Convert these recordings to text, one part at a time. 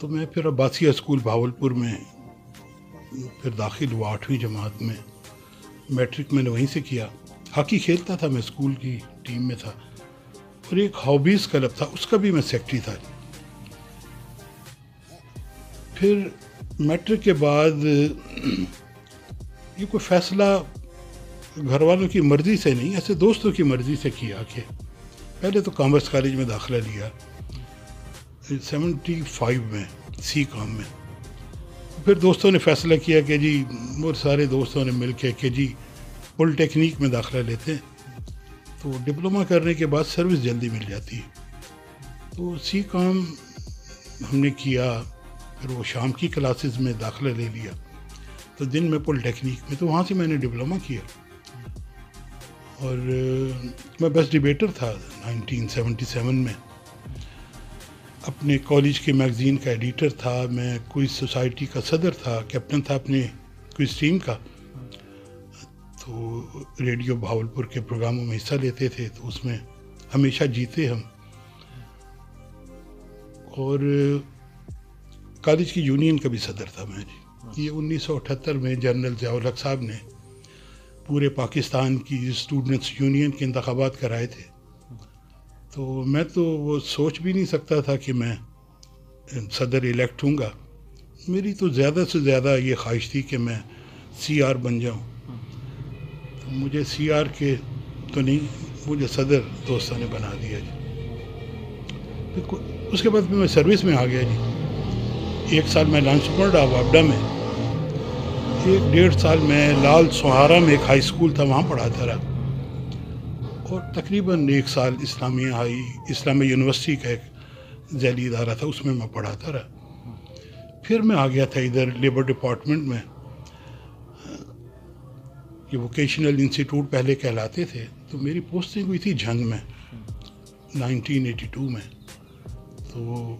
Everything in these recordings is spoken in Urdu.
تو میں پھر عباسیہ اسکول بھاولپور میں پھر داخل ہوا 8ویں جماعت میں. میٹرک میں نے وہیں سے کیا. ہاکی کھیلتا تھا میں, اسکول کی ٹیم میں تھا, اور ایک ہابیز کلب تھا اس کا بھی میں سیکٹری تھا. پھر میٹرک کے بعد یہ کوئی فیصلہ گھر والوں کی مرضی سے نہیں, ایسے دوستوں کی مرضی سے کیا کہ پہلے تو کامرس کالج میں داخلہ لیا 75 میں سی کام میں. پھر دوستوں نے فیصلہ کیا کہ جی, اور سارے دوستوں نے مل کے کہ جی پولی ٹیکنیک میں داخلہ لیتے ہیں, تو ڈپلومہ کرنے کے بعد سروس جلدی مل جاتی ہے. تو سی کام ہم نے کیا. پھر وہ شام کی کلاسز میں داخلہ لے لیا, تو دن میں پولی ٹیکنیک میں, تو وہاں سے میں نے ڈپلومہ کیا. اور میں بیسٹ ڈیبیٹر تھا 1977 میں. اپنے کالج کے میگزین کا ایڈیٹر تھا. میں کوئز سوسائٹی کا صدر تھا, کیپٹن تھا اپنے کوئز ٹیم کا. تو ریڈیو بھاولپور کے پروگراموں میں حصہ لیتے تھے, تو اس میں ہمیشہ جیتے ہم. اور کالج کی یونین کا بھی صدر تھا میں. یہ 1978 میں جنرل ضیاء الحق صاحب نے پورے پاکستان کی اسٹوڈنٹس یونین کے انتخابات کرائے تھے. تو میں تو وہ سوچ بھی نہیں سکتا تھا کہ میں صدر الیکٹ ہوں گا. میری تو زیادہ سے زیادہ یہ خواہش تھی کہ میں سی آر بن جاؤں. تو مجھے سی آر کے تو نہیں, مجھے صدر دوستوں نے بنا دیا جی. اس کے بعد میں سروس میں آ گیا جی. 1 سال میں لانچ پڑ رہا وابڈا میں, 1.5 سال میں لال سہارا میں ایک ہائی اسکول تھا وہاں پڑھاتا رہا, اور تقریباً 1 سال اسلامیہ یونیورسٹی کا ایک ذیلی ادارہ تھا, اس میں میں پڑھاتا رہا. پھر میں آ گیا تھا ادھر لیبر ڈپارٹمنٹ میں. یہ ووکیشنل انسٹیٹیوٹ پہلے کہلاتے تھے, تو میری پوسٹنگ ہوئی تھی جھنگ میں 1982 میں. تو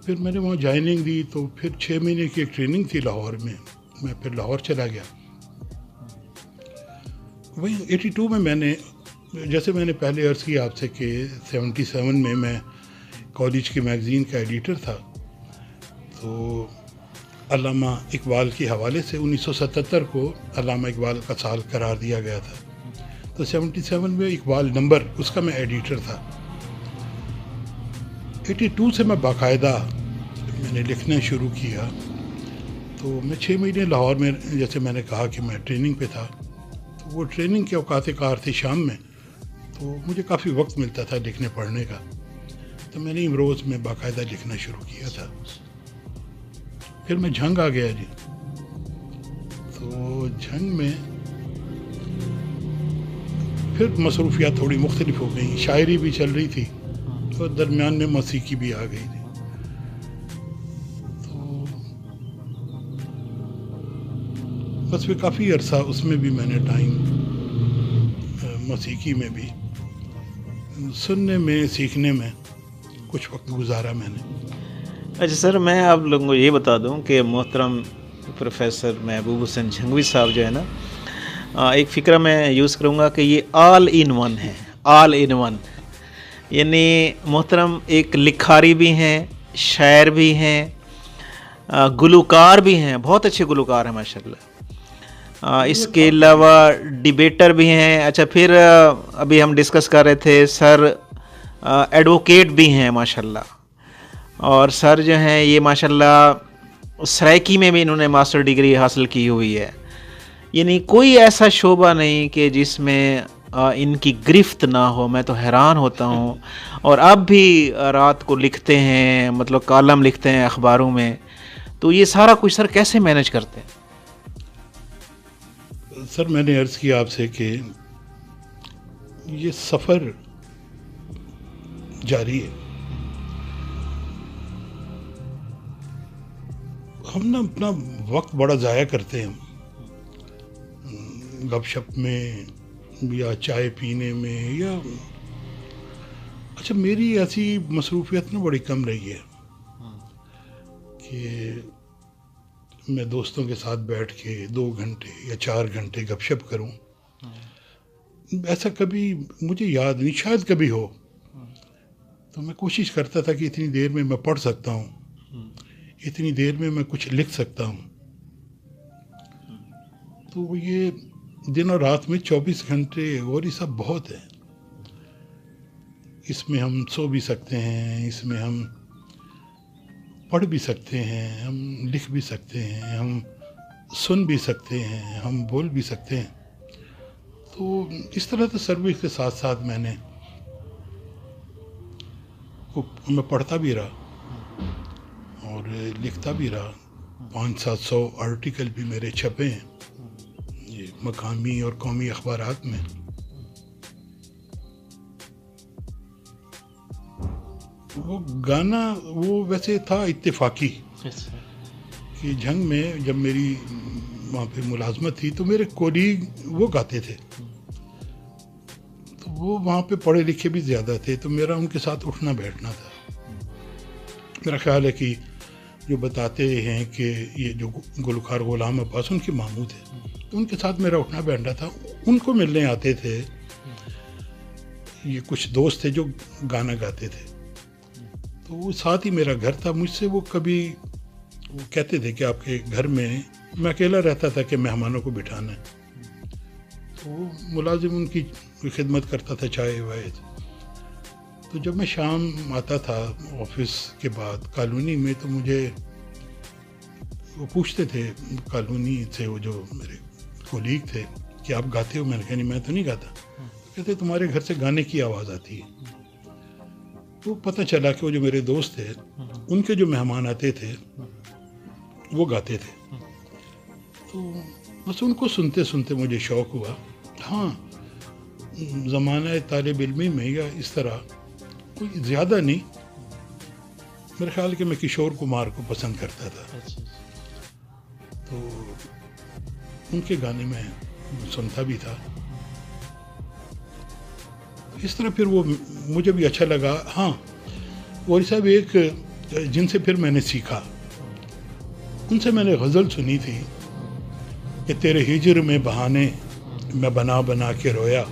پھر میں نے وہاں جوائننگ دی. تو پھر 6 مہینے کی ایک ٹریننگ تھی لاہور میں پھر لاہور چلا گیا. وہی 82 میں نے, جیسے میں نے پہلے عرض کیا آپ سے کہ 77 میں کالج کے میگزین کا ایڈیٹر تھا. تو علامہ اقبال کے حوالے سے 1977 کو علامہ اقبال کا سال قرار دیا گیا تھا. تو 77 میں اقبال نمبر اس کا میں ایڈیٹر تھا. 82 سے میں باقاعدہ میں نے لکھنا شروع کیا. تو میں 6 مہینے لاہور میں, جیسے میں نے کہا کہ میں ٹریننگ پہ تھا, تو وہ ٹریننگ کے اوقات کار تھی شام میں, تو مجھے کافی وقت ملتا تھا لکھنے پڑھنے کا. تو میں نے امروز میں باقاعدہ لکھنا شروع کیا تھا. پھر میں جھنگ آ گیا جی. تو جھنگ میں پھر مصروفیات تھوڑی مختلف ہو گئیں. شاعری بھی چل رہی تھی, اور درمیان میں موسیقی بھی آ گئی تھی. تو بس پھر کافی عرصہ اس میں بھی میں نے ٹائم, موسیقی میں بھی سننے میں, سیکھنے میں کچھ وقت گزارا میں نے. اچھا سر, میں آپ لوگوں کو یہ بتا دوں کہ محترم پروفیسر محبوب حسین جھنگوی صاحب جو ہے نا, ایک فکرہ میں یوز کروں گا کہ یہ آل ان ون ہے. آل ان ون یعنی محترم ایک لکھاری بھی ہیں, شاعر بھی ہیں, گلوکار بھی ہیں, بہت اچھے گلوکار ہیں ماشاءاللہ. اس کے علاوہ ڈیبیٹر بھی ہیں. اچھا, پھر ابھی ہم ڈسکس کر رہے تھے سر ایڈوکیٹ بھی ہیں ماشاءاللہ. اور سر جو ہیں یہ ماشاءاللہ سرائکی میں بھی انہوں نے ماسٹر ڈگری حاصل کی ہوئی ہے. یعنی کوئی ایسا شعبہ نہیں کہ جس میں ان کی گرفت نہ ہو. میں تو حیران ہوتا ہوں. اور اب بھی رات کو لکھتے ہیں, مطلب کالم لکھتے ہیں اخباروں میں. تو یہ سارا کچھ سر کیسے مینج کرتے ہیں؟ سر میں نے عرض کیا آپ سے کہ یہ سفر جاری ہے. ہم نا اپنا وقت بڑا ضائع کرتے ہیں گپ شپ میں یا چائے پینے میں, یا اچھا میری ایسی مصروفیت نا بڑی کم رہی ہے کہ میں دوستوں کے ساتھ بیٹھ کے 2 گھنٹے یا 4 گھنٹے گپ شپ کروں. ایسا کبھی مجھے یاد نہیں, شاید کبھی ہو. تو میں کوشش کرتا تھا کہ اتنی دیر میں پڑھ سکتا ہوں, اتنی دیر میں کچھ لکھ سکتا ہوں. تو یہ دن اور رات میں 24 گھنٹے غوری صاحب بہت ہے. اس میں ہم سو بھی سکتے ہیں، اس میں ہم پڑھ بھی سکتے ہیں، ہم لکھ بھی سکتے ہیں، ہم سن بھی سکتے ہیں، ہم بول بھی سکتے ہیں. تو اس طرح سے سروس کے ساتھ ساتھ میں پڑھتا بھی رہا اور لکھتا بھی رہا. 500-700 آرٹیکل بھی میرے چھپے ہیں یہ مقامی اور قومی اخبارات میں. وہ گانا وہ ویسے تھا اتفاقی کہ جنگ میں جب میری وہاں پہ ملازمت تھی تو میرے کولیگ وہ گاتے تھے، تو وہ وہاں پہ پڑھے لکھے بھی زیادہ تھے، تو میرا ان کے ساتھ اٹھنا بیٹھنا تھا. میرا خیال ہے کہ جو بتاتے ہیں کہ یہ جو گلوکار غلام عباس ان کے ماموں تھے، تو ان کے ساتھ میرا اٹھنا بیٹھنا تھا. ان کو ملنے آتے تھے یہ کچھ دوست تھے جو گانا گاتے تھے، تو وہ ساتھ ہی میرا گھر تھا. مجھ سے وہ کبھی وہ کہتے تھے کہ آپ کے گھر میں اکیلا رہتا تھا کہ مہمانوں کو بٹھانا ہے. تو وہ ملازم ان کی خدمت کرتا تھا چائے وائے. تو جب میں شام آتا تھا آفس کے بعد کالونی میں، تو مجھے وہ پوچھتے تھے کالونی سے وہ جو میرے کولیگ تھے کہ آپ گاتے ہو؟ میں نے کہا نہیں، میں تو نہیں گاتا. کہتے تمہارے گھر سے گانے کی آواز آتی ہے. تو پتہ چلا کہ وہ جو میرے دوست تھے ان کے جو مہمان آتے تھے وہ گاتے تھے. تو بس ان کو سنتے سنتے مجھے شوق ہوا. ہاں، زمانہ طالب علمی میں یا اس طرح کوئی زیادہ نہیں، میرے خیال کہ میں کشور کمار کو پسند کرتا تھا، تو ان کے گانے میں سنتا بھی تھا. اس طرح پھر وہ مجھے بھی اچھا لگا. ہاں، غوری صاحب ایک جن سے پھر میں نے سیکھا، ان سے میں نے غزل سنی تھی کہ تیرے ہجر میں بہانے میں بنا بنا کے رویا،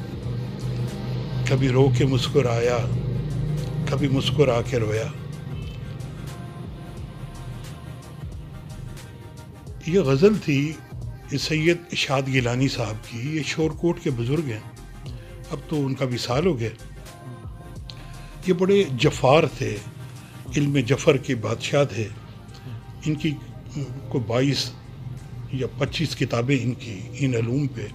کبھی رو کے مسکرایا، کبھی مسکرا کے رویا. یہ غزل تھی سید اشاد گیلانی صاحب کی. یہ شورکوٹ کے بزرگ ہیں، اب تو ان کا وصال ہو گیا. یہ بڑے جفار تھے، علم جفر کے بادشاہ تھے. ان کی کو 22 یا 25 کتابیں ان کی ان علوم پہ.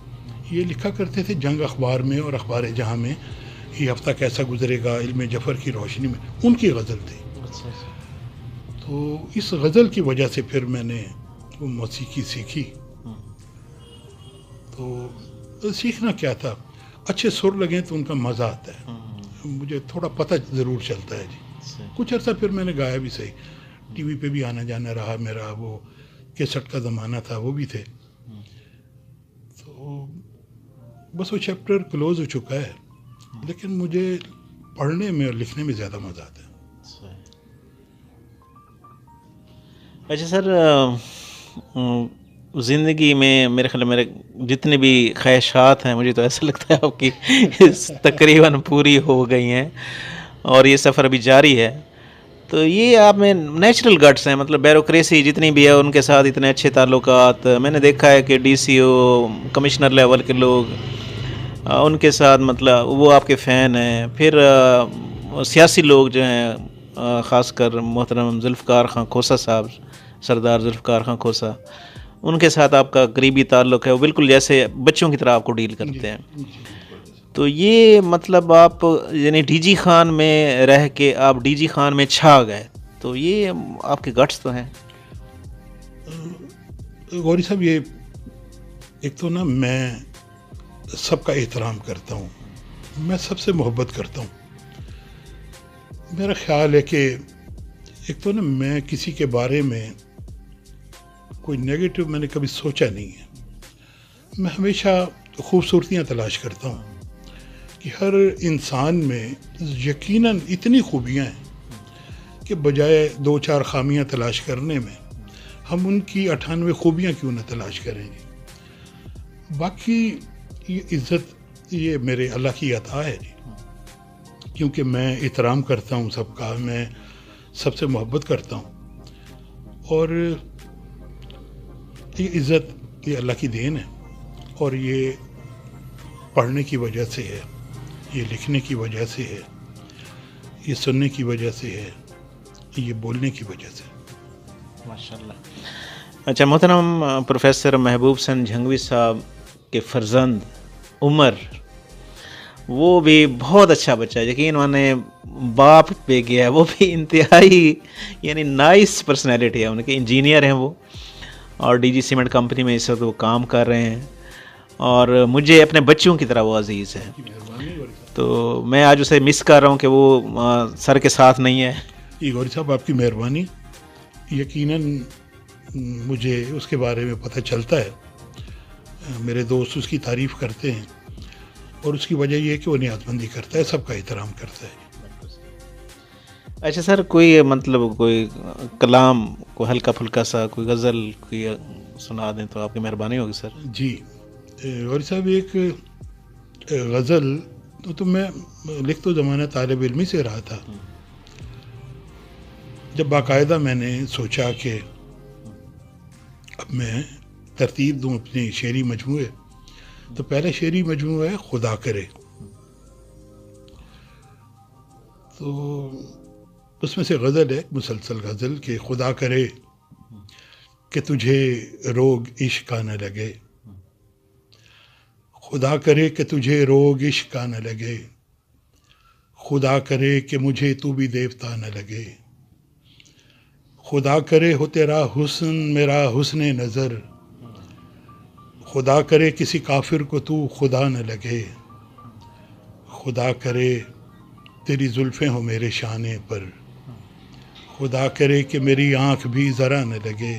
یہ لکھا کرتے تھے جنگ اخبار میں اور اخبار جہاں میں، یہ ہفتہ کیسا گزرے گا علم جفر کی روشنی میں. ان کی غزل تھی. تو اس غزل کی وجہ سے پھر میں نے وہ موسیقی سیکھی. تو سیکھنا کیا تھا، اچھے سر لگیں تو ان کا مزہ آتا ہے. مجھے تھوڑا پتہ ضرور چلتا ہے جی. کچھ عرصہ پھر میں نے گایا بھی صحیح. ٹی وی پہ بھی آنا جانا رہا میرا. وہ کیسٹ کا زمانہ تھا، وہ بھی تھے. تو بس وہ چیپٹر کلوز ہو چکا ہے، لیکن مجھے پڑھنے میں اور لکھنے میں زیادہ مزہ آتا ہے. اچھا سر، زندگی میں میرے خیال میرے جتنے بھی خواہشات ہیں، مجھے تو ایسا لگتا ہے آپ کی تقریباً پوری ہو گئی ہیں اور یہ سفر ابھی جاری ہے. تو یہ آپ میں نیچرل گٹس ہیں، مطلب بیوروکریسی جتنی بھی ہے ان کے ساتھ اتنے اچھے تعلقات. میں نے دیکھا ہے کہ ڈی سی او کمشنر لیول کے لوگ ان کے ساتھ مطلب وہ آپ کے فین ہیں. پھر سیاسی لوگ جو ہیں، خاص کر محترم ذوالفقار خان کھوسہ صاحب، سردار ذوالفقار خان کھوسہ، ان کے ساتھ آپ کا قریبی تعلق ہے. وہ بالکل جیسے بچوں کی طرح آپ کو ڈیل کرتے ہیں. تو یہ مطلب آپ یعنی ڈی جی خان میں رہ کے آپ ڈی جی خان میں چھا گئے، تو یہ آپ کے گٹس تو ہیں. غوری صاحب، یہ ایک تو نا میں سب کا احترام کرتا ہوں، میں سب سے محبت کرتا ہوں. میرا خیال ہے کہ ایک تو نا میں کسی کے بارے میں کوئی نیگیٹو میں نے کبھی سوچا نہیں ہے. میں ہمیشہ خوبصورتیاں تلاش کرتا ہوں کہ ہر انسان میں یقیناً اتنی خوبیاں ہیں کہ بجائے 2-4 خامیاں تلاش کرنے میں ہم ان کی 98 خوبیاں کیوں نہ تلاش کریں گے. باقی یہ عزت یہ میرے اللہ کی عطا ہے جی، کیونکہ میں احترام کرتا ہوں سب کا، میں سب سے محبت کرتا ہوں. اور یہ عزت یہ اللہ کی دین ہے، اور یہ پڑھنے کی وجہ سے ہے، یہ لکھنے کی وجہ سے ہے، یہ سننے کی وجہ سے ہے، یہ بولنے کی وجہ سے. ماشاء اللہ. اچھا محترم پروفیسر محبوب حسین جھنگوی صاحب کے فرزند عمر، وہ بھی بہت اچھا بچہ ہے، یقین مانے باپ پہ گیا ہے، وہ بھی انتہائی یعنی نائس پرسنالٹی ہے ان کے. انجینئر ہیں وہ، اور ڈی جی سیمنٹ کمپنی میں اس وقت وہ کام کر رہے ہیں، اور مجھے اپنے بچوں کی طرح وہ عزیز ہے. تو میں آج اسے مس کر رہا ہوں کہ وہ سر کے ساتھ نہیں ہے. یہ غوری صاحب آپ کی مہربانی. یقیناً مجھے اس کے بارے میں پتہ چلتا ہے، میرے دوست اس کی تعریف کرتے ہیں، اور اس کی وجہ یہ ہے کہ وہ نیاز مندی کرتا ہے، سب کا احترام کرتا ہے. اچھا سر، کوئی مطلب کوئی کلام، کوئی ہلکا پھلکا سا کوئی غزل کوئی سنا دیں تو آپ کی مہربانی ہوگی سر. جی غوری صاحب، ایک غزل تو میں لکھ تو زمانہ طالب علمی سے رہا تھا. جب باقاعدہ میں نے سوچا کہ اب میں ترتیب دوں اپنے شعری مجموعے، تو پہلا شعری مجموعہ ہے خدا کرے. تو اس میں سے غزل ہے، مسلسل غزل، کہ خدا کرے کہ تجھے روگ عشق کا نہ لگے، خدا کرے کہ تجھے روگ عشق کا نہ لگے، خدا کرے کہ مجھے تو بھی دیوتا نہ لگے، خدا کرے ہو تیرا حسن میرا حسن نظر، خدا کرے کسی کافر کو تو خدا نہ لگے، خدا کرے تیری زلفیں ہو میرے شانے پر، خدا کرے کہ میری آنکھ بھی ذرا نہ لگے،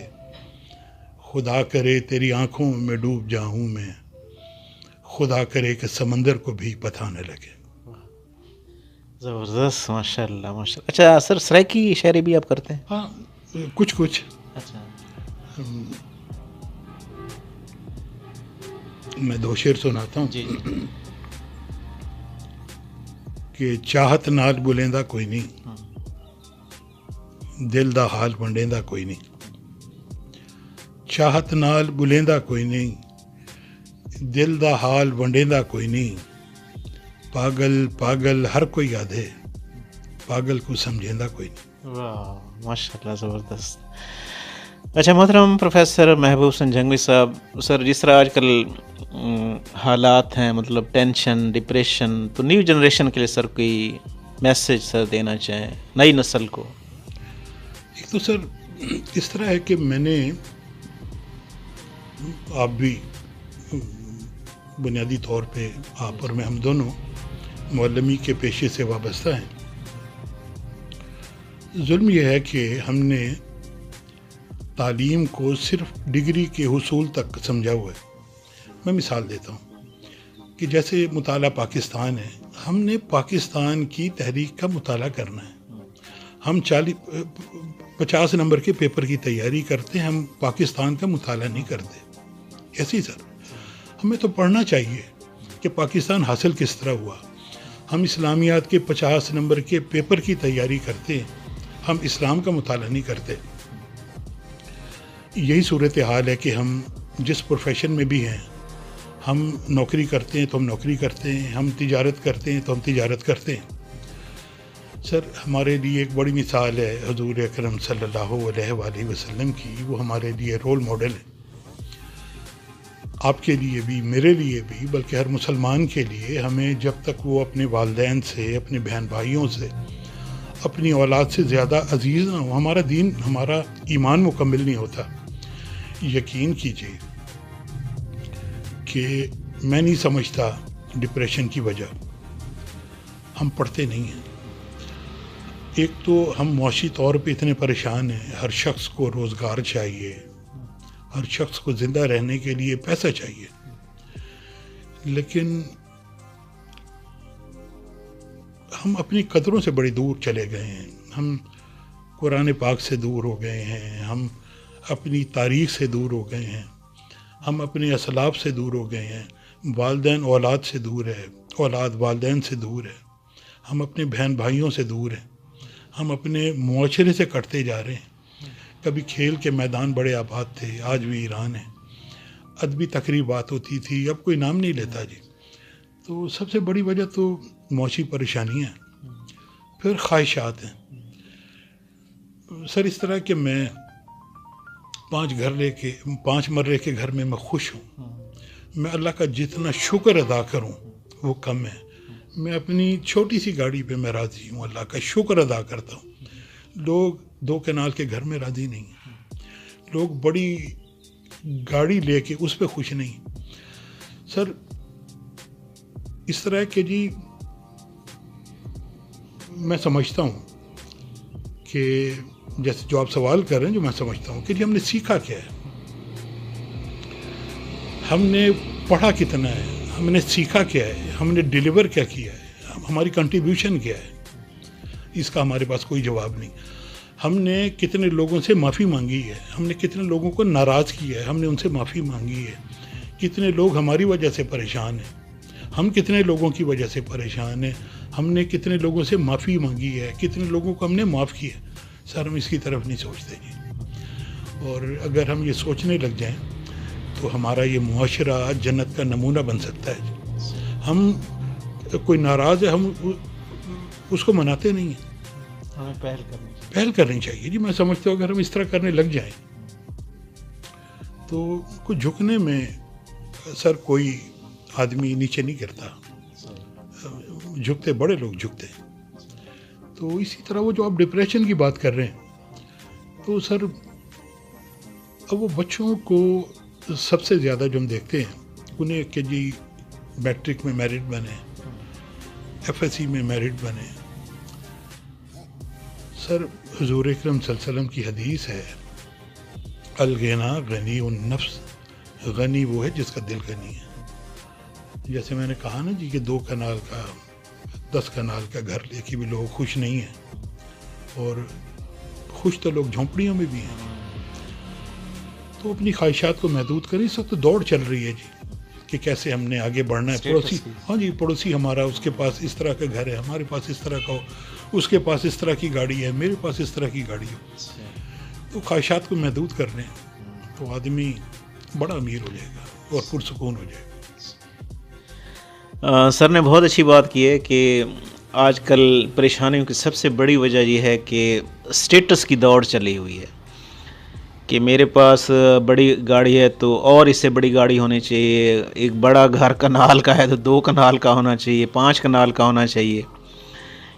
خدا کرے تیری آنکھوں میں ڈوب جاؤں میں، خدا کرے کہ سمندر کو بھی پتہ نہ لگے. زبردست، ماشاء اللہ ماشاء اللہ. اچھا سر، سرائکی شاعری بھی آپ کرتے ہیں؟ ہاں کچھ کچھ. اچھا. میں دو شعر سناتا ہوں. جی. کہ چاہت نال بلیندہ کوئی نہیں، دل دا حال ونڈیندہ کوئی نہیں، چاہت نال بلیندہ کوئی نہیں، دل دا حال ونڈیندہ کوئی نہیں، پاگل پاگل ہر کوئی آدھے، پاگل کو سمجھیندہ کوئی نہیں. واہ ماشاء اللہ، زبردست. اچھا محترم پروفیسر محبوب حسین جھنگوی صاحب، سر جس طرح آج کل حالات ہیں، مطلب ٹینشن، ڈپریشن، تو نیو جنریشن کے لیے سر کوئی میسج سر دینا چاہیں نئی نسل کو؟ ایک تو سر اس طرح ہے کہ میں نے، آپ بھی بنیادی طور پہ آپ اور میں، ہم دونوں معلمی کے پیشے سے وابستہ ہیں. ظلم یہ ہے کہ ہم نے تعلیم کو صرف ڈگری کے حصول تک سمجھا ہوا ہے. میں مثال دیتا ہوں کہ جیسے مطالعہ پاکستان ہے، ہم نے پاکستان کی تحریک کا مطالعہ کرنا ہے. ہم 50 نمبر کے پیپر کی تیاری کرتے ہیں، ہم پاکستان کا مطالعہ نہیں کرتے. ایسے ہی سر ہمیں تو پڑھنا چاہیے کہ پاکستان حاصل کس طرح ہوا. ہم اسلامیات کے 50 نمبر کے پیپر کی تیاری کرتے ہیں، ہم اسلام کا مطالعہ نہیں کرتے. یہی صورتحال ہے کہ ہم جس پروفیشن میں بھی ہیں، ہم نوکری کرتے ہیں تو ہم نوکری کرتے ہیں، ہم تجارت کرتے ہیں تو ہم تجارت کرتے ہیں. سر ہمارے لیے ایک بڑی مثال ہے حضور اکرم صلی اللہ علیہ وآلہ وسلم کی، وہ ہمارے لیے رول ماڈل ہے. آپ کے لیے بھی، میرے لیے بھی، بلکہ ہر مسلمان کے لیے. ہمیں جب تک وہ اپنے والدین سے، اپنے بہن بھائیوں سے، اپنی اولاد سے زیادہ عزیز نہ ہو، ہمارا دین، ہمارا ایمان مکمل نہیں ہوتا. یقین کیجیے کہ میں نہیں سمجھتا ڈپریشن کی وجہ ہم پڑھتے نہیں ہیں. ایک تو ہم معاشی طور پہ اتنے پریشان ہیں، ہر شخص کو روزگار چاہیے، ہر شخص کو زندہ رہنے کے لیے پیسہ چاہیے، لیکن ہم اپنی قدروں سے بڑی دور چلے گئے ہیں. ہم قرآن پاک سے دور ہو گئے ہیں، ہم اپنی تاریخ سے دور ہو گئے ہیں، ہم اپنے اسلاف سے دور ہو گئے ہیں، والدین اولاد سے دور ہے، اولاد والدین سے دور ہے، ہم اپنے بہن بھائیوں سے دور ہیں، ہم اپنے معاشرے سے کٹتے جا رہے ہیں. کبھی کھیل کے میدان بڑے آباد تھے، آج بھی ایران ہے، ادبی تقریبات ہوتی تھی، اب کوئی نام نہیں لیتا جی. تو سب سے بڑی وجہ تو معاشی پریشانیاں ہیں، پھر خواہشات ہیں. سر اس طرح کہ میں 5 مرلے کے گھر میں خوش ہوں. میں اللہ کا جتنا شکر ادا کروں وہ کم ہے. میں اپنی چھوٹی سی گاڑی پہ میں راضی ہوں، اللہ کا شکر ادا کرتا ہوں. لوگ 2 کنال کے گھر میں راضی نہیں ہیں، لوگ بڑی گاڑی لے کے اس پہ خوش نہیں. سر اس طرح کہ جی میں سمجھتا ہوں کہ جیسے جو آپ سوال کر رہے ہیں، جو میں سمجھتا ہوں کہ جی ہم نے سیکھا کیا ہے، ہم نے پڑھا کتنا ہے، ہم نے سیکھا کیا ہے، ہم نے ڈیلیور کیا کیا ہے، ہماری کنٹریبیوشن کیا ہے. اس کا ہمارے پاس کوئی جواب نہیں. ہم نے کتنے لوگوں سے معافی مانگی ہے، ہم نے کتنے لوگوں کو ناراض کیا ہے، ہم نے ان سے معافی مانگی ہے. کتنے لوگ ہماری وجہ سے پریشان ہیں، ہم کتنے لوگوں کی وجہ سے پریشان ہیں، ہم نے کتنے لوگوں سے معافی مانگی ہے، کتنے لوگوں کو ہم نے معاف کیا. سر ہم اس کی طرف نہیں سوچتے جی. اور اگر ہم یہ سوچنے لگ جائیں تو ہمارا یہ معاشرہ جنت کا نمونہ بن سکتا ہے جی. ہم کوئی ناراض ہے، ہم اس کو مناتے نہیں ہیں، ہمیں پہل کرنی چاہیے جی. میں سمجھتا ہوں اگر ہم اس طرح کرنے لگ جائیں تو کچھ جھکنے میں سر کوئی آدمی نیچے نہیں گرتا، جھکتے بڑے لوگ جھکتے ہیں. تو اسی طرح وہ جو آپ ڈپریشن کی بات کر رہے ہیں تو سر اب وہ بچوں کو سب سے زیادہ جو ہم دیکھتے ہیں انہیں کہ جی میٹرک میں میرٹ بنے، ایف ایس سی میں میرٹ بنے. سر حضور اکرم صلی اللہ علیہ وسلم کی حدیث ہے، الغنا غنی النفس، غنی وہ ہے جس کا دل غنی ہے. جیسے میں نے کہا نا جی کہ 2 کنال کا 10 کنال کا گھر لے کے بھی لوگ خوش نہیں ہیں، اور خوش تو لوگ جھونپڑیوں میں بھی ہیں. تو اپنی خواہشات کو محدود کریں. اس وقت دوڑ چل رہی ہے جی کہ کیسے ہم نے آگے بڑھنا ہے. پڑوسی، ہاں جی پڑوسی ہمارا، اس کے پاس اس طرح کا گھر ہے، ہمارے پاس اس طرح کا ہو، اس کے پاس اس طرح کی گاڑی ہے، میرے پاس اس طرح کی گاڑی ہو. تو خواہشات کو محدود کر لیں تو آدمی بڑا امیر ہو جائے گا اور پرسکون ہو جائے گا. سر نے بہت اچھی بات کی ہے کہ آج کل پریشانیوں کی سب سے بڑی وجہ یہ ہے کہ اسٹیٹس کی دوڑ چلی ہوئی ہے کہ میرے پاس بڑی گاڑی ہے تو اور اس سے بڑی گاڑی ہونی چاہیے، ایک بڑا گھر کنال کا ہے تو 2 کنال کا ہونا چاہیے، 5 کنال کا ہونا چاہیے.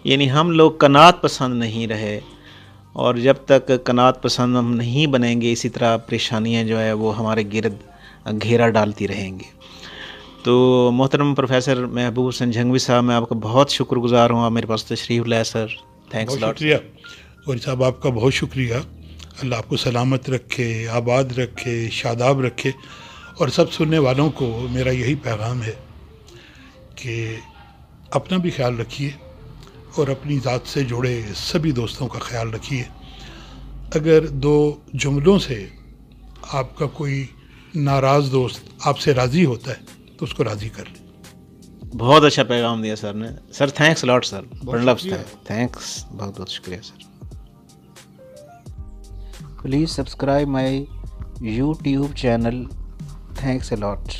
یعنی ہم لوگ قناعت پسند نہیں رہے، اور جب تک قناعت پسند ہم نہیں بنیں گے اسی طرح پریشانیاں جو ہے وہ ہمارے گرد گھیرا ڈالتی رہیں گے. تو محترم پروفیسر محبوب حسین جھنگوی صاحب، میں آپ کا بہت شکر گزار ہوں، آپ میرے پاس تشریف لائے سر. تھینکس بہت لاٹ. شکریہ اور صاحب آپ کا بہت شکریہ. اللہ آپ کو سلامت رکھے، آباد رکھے، شاداب رکھے. اور سب سننے والوں کو میرا یہی پیغام ہے کہ اپنا بھی خیال رکھیے اور اپنی ذات سے جڑے سبھی دوستوں کا خیال رکھیے. اگر 2 جملوں سے آپ کا کوئی ناراض دوست آپ سے راضی ہوتا ہے تو اس کو راضی کر لیں. بہت اچھا پیغام دیا سر نے. Sir thanks lot sir. بہت لفظ شکریہ. تھینکس، بہت بہت شکریہ sir. Please subscribe my YouTube channel. Thanks a lot.